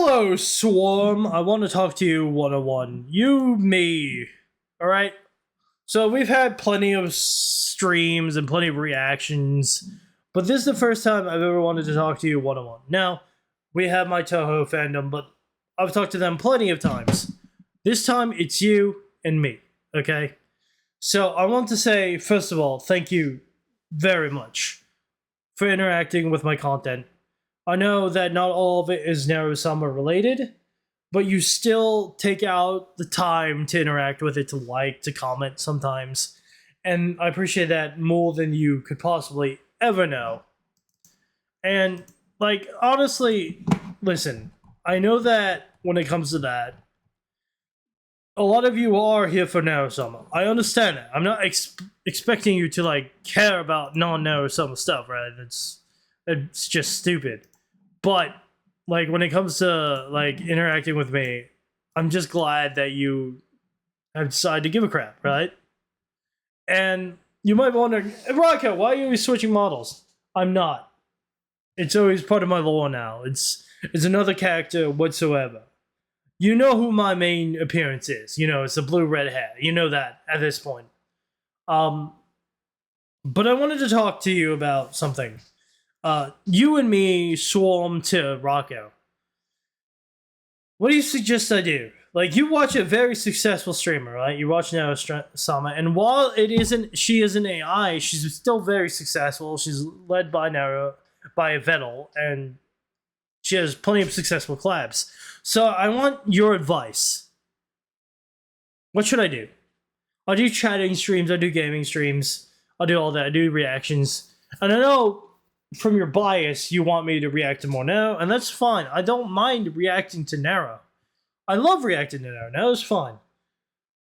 Hello, Swarm. I want to talk to you one-on-one. You, me. Alright? So, we've had plenty of streams and plenty of reactions, but this is the first time I've ever wanted to talk to you one-on-one. Now, we have my Toho fandom, but I've talked to them plenty of times. This time, it's you and me, okay? So, I want to say, first of all, thank you very much for interacting with my content. I know that not all of it is Neuro-Sama related, but you still take out the time to interact with it, to like, to comment sometimes. And I appreciate that more than you could possibly ever know. And, like, honestly, listen, I know that when it comes to that, a lot of you are here for Neuro-Sama. I understand that. I'm not expecting you to, like, care about non-Neuro-Sama stuff, right? It's just stupid. But, like, when it comes to, like, interacting with me, I'm just glad that you have decided to give a crap, right? And you might wonder, Rocco, why are you always switching models? I'm not. It's always part of my lore now. It's another character whatsoever. You know who my main appearance is. You know, it's the blue-red hair. You know that at this point. But I wanted to talk to you about something. You and me swarm to Rocco. What do you suggest I do? Like, you watch a very successful streamer, right? You watch Neuro-Sama, and while she is an AI, she's still very successful. She's led by by Vettel, and she has plenty of successful collabs. So I want your advice. What should I do? I do chatting streams, I do gaming streams, I do all that, I do reactions. And I know from your bias, you want me to react to more Nero, and that's fine. I don't mind reacting to Nero. I love reacting to Nero. Nero's fine.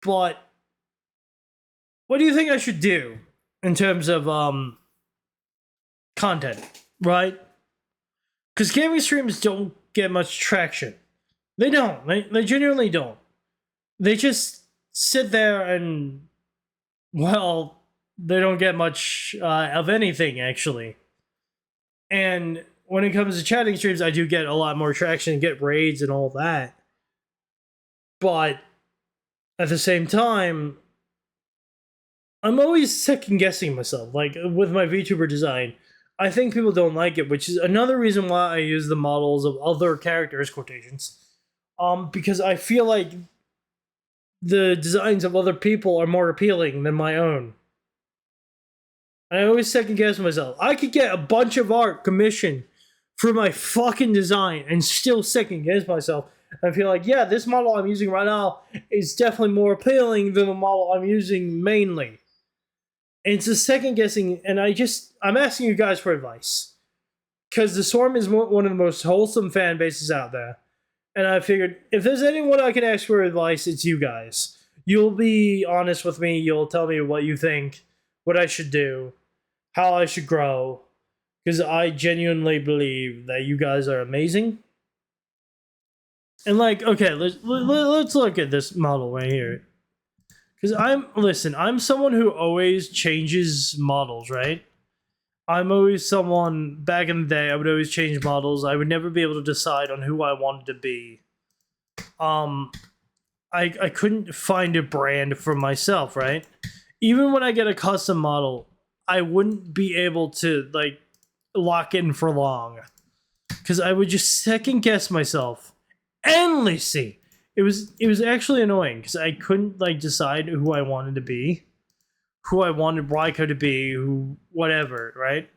But what do you think I should do in terms of content, right? Because gaming streams don't get much traction. They don't. They genuinely don't. They just sit there and, well, they don't get much of anything, actually. And when it comes to chatting streams, I do get a lot more traction, get raids and all that. But at the same time, I'm always second-guessing myself. Like, with my VTuber design, I think people don't like it, which is another reason why I use the models of other characters, quotations. Because I feel like the designs of other people are more appealing than my own. I always second guess myself. I could get a bunch of art commissioned for my fucking design and still second guess myself. I feel like, yeah, this model I'm using right now is definitely more appealing than the model I'm using mainly. And it's a second guessing, and I'm asking you guys for advice. Because the Swarm is one of the most wholesome fan bases out there. And I figured, if there's anyone I can ask for advice, it's you guys. You'll be honest with me, you'll tell me what you think, what I should do, how I should grow, because I genuinely believe that you guys are amazing. And, like, okay, let's look at this model right here. Because I'm someone who always changes models, right? I'm always someone, back in the day, I would always change models. I would never be able to decide on who I wanted to be. I couldn't find a brand for myself, right? Even when I get a custom model, I wouldn't be able to, like, lock in for long. Because I would just second guess myself endlessly. It was actually annoying, because I couldn't, like, decide who I wanted to be. Who I wanted Raiko to be, whatever, right?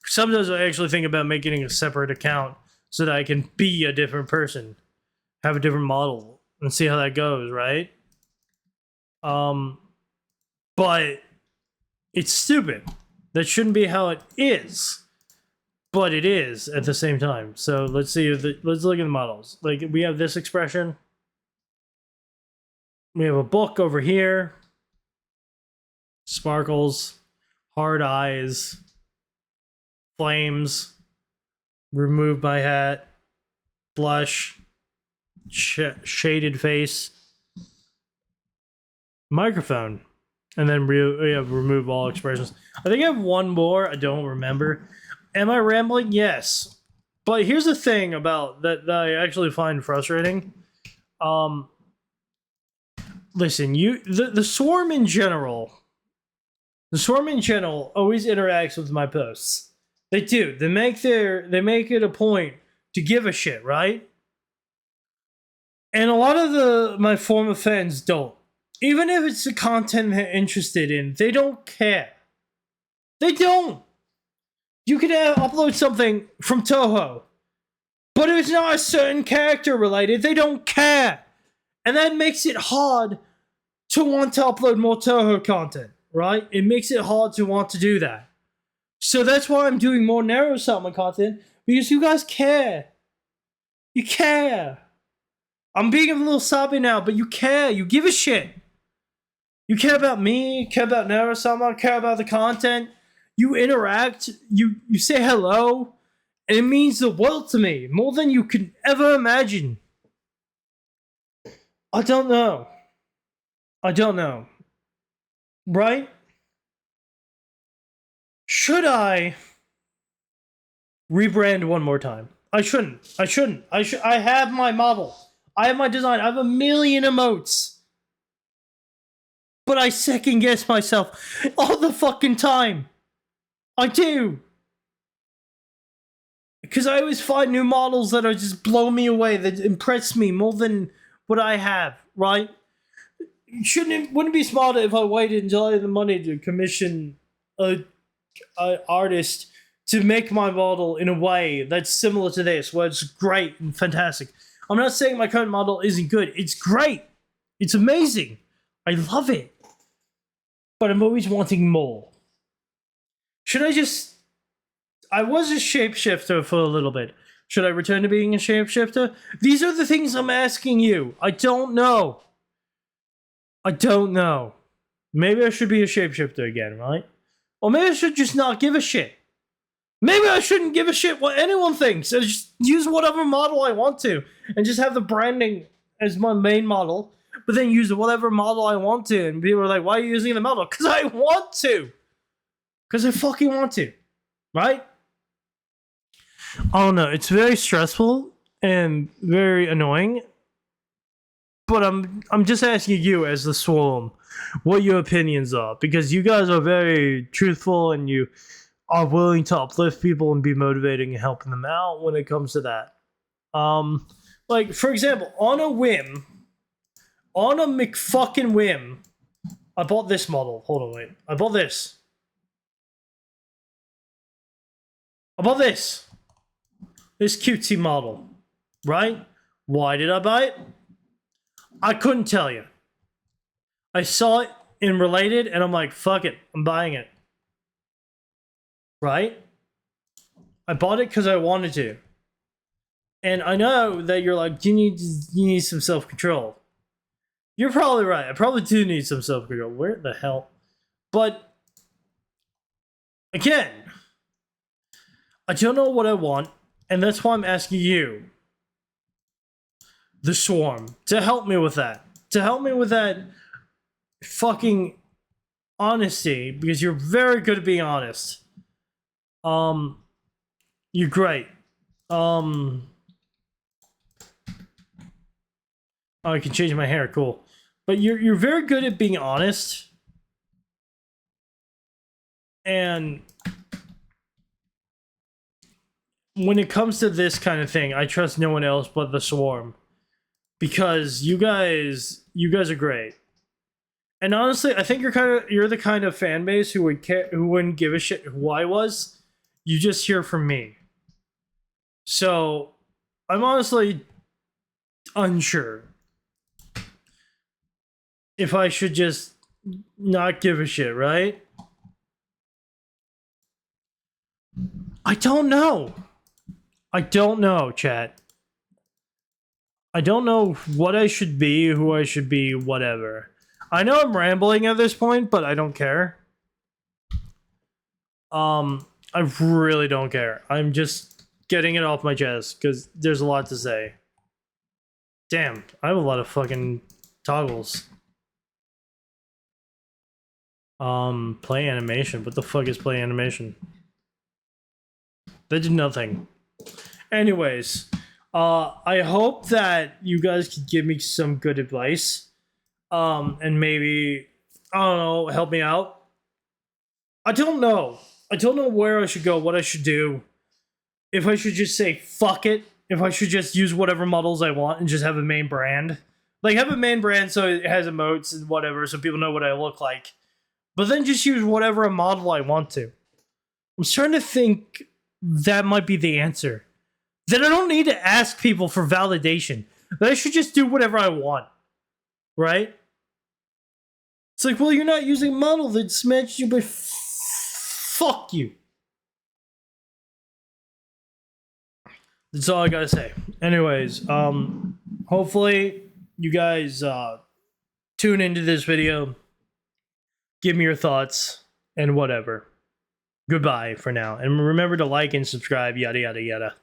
Sometimes I actually think about making a separate account so that I can be a different person. Have a different model, and see how that goes, right? But it's stupid. That shouldn't be how it is. But it is at the same time. So let's see. Let's look at the models. Like, we have this expression. We have a book over here. Sparkles. Hard eyes. Flames. Remove my hat. Blush. Shaded face. Microphone. And then remove all expressions. I think I have one more. I don't remember. Am I rambling? Yes. But here's the thing about that I actually find frustrating. Um, Listen, the swarm in general, always interacts with my posts. They do. They make it a point to give a shit, right? And a lot of my former fans don't. Even if it's the content they're interested in, they don't care. They don't. You can upload something from Toho, but if it's not a certain character related, they don't care. And that makes it hard to want to upload more Toho content, right? It makes it hard to want to do that. So that's why I'm doing more Neuro-Sama content, because you guys care. You care. I'm being a little soppy now, but you care. You give a shit. You care about me, care about Neuro-Sama, care about the content. You interact, you say hello, and it means the world to me, more than you can ever imagine. I don't know. Right? Should I rebrand one more time? I shouldn't. I have my model. I have my design. I have a million emotes. But I second guess myself all the fucking time. I do. Because I always find new models that are just blow me away, that impress me more than what I have, right? Wouldn't it be smarter if I waited until I had the money to commission a artist to make my model in a way that's similar to this, where it's great and fantastic. I'm not saying my current model isn't good. It's great. It's amazing. I love it. But I'm always wanting more. Should I just... I was a shapeshifter for a little bit. Should I return to being a shapeshifter? These are the things I'm asking you. I don't know. Maybe I should be a shapeshifter again, right? Or maybe I should just not give a shit. Maybe I shouldn't give a shit what anyone thinks. I just use whatever model I want to. And just have the branding as my main model. But then use whatever model I want to. And people are like, why are you using the model? Because I want to. Because I fucking want to. Right? I don't know. It's very stressful and very annoying. But I'm just asking you as the Swarm what your opinions are. Because you guys are very truthful and you are willing to uplift people and be motivating and helping them out when it comes to that. Like, for example, on a McFucking whim, I bought this model. Hold on, wait. I bought this. This cutesy model, right? Why did I buy it? I couldn't tell you. I saw it in Related, and I'm like, fuck it, I'm buying it. Right? I bought it because I wanted to. And I know that you're like, you need some self-control. You're probably right. I probably do need some self-control. Where the hell? But, again, I don't know what I want, and that's why I'm asking you, the Swarm, to help me with that. To help me with that fucking honesty, because you're very good at being honest. You're great. Oh, I can change my hair, cool. But you're very good at being honest. And when it comes to this kind of thing, I trust no one else but the Swarm. Because you guys are great. And honestly, I think you're the kind of fan base who wouldn't give a shit who I was. You just hear from me. So, I'm honestly unsure if I should just not give a shit, right? I don't know, chat. I don't know what I should be, who I should be, whatever. I know I'm rambling at this point, but I don't care. I really don't care. I'm just getting it off my chest, because there's a lot to say. Damn, I have a lot of fucking toggles. Play animation. What the fuck is play animation? That did nothing. Anyways, I hope that you guys could give me some good advice. And maybe, I don't know, help me out. I don't know. I don't know where I should go, what I should do. If I should just say fuck it. If I should just use whatever models I want and just have a main brand. Like, have a main brand so it has emotes and whatever, so people know what I look like. But then just use whatever model I want to. I'm starting to think that might be the answer. That I don't need to ask people for validation. That I should just do whatever I want. Right? It's like, well, you're not using a model that's matched you, but fuck you. That's all I gotta say. Anyways, hopefully you guys tune into this video, give me your thoughts, and whatever. Goodbye for now. And remember to like and subscribe, yada yada yada.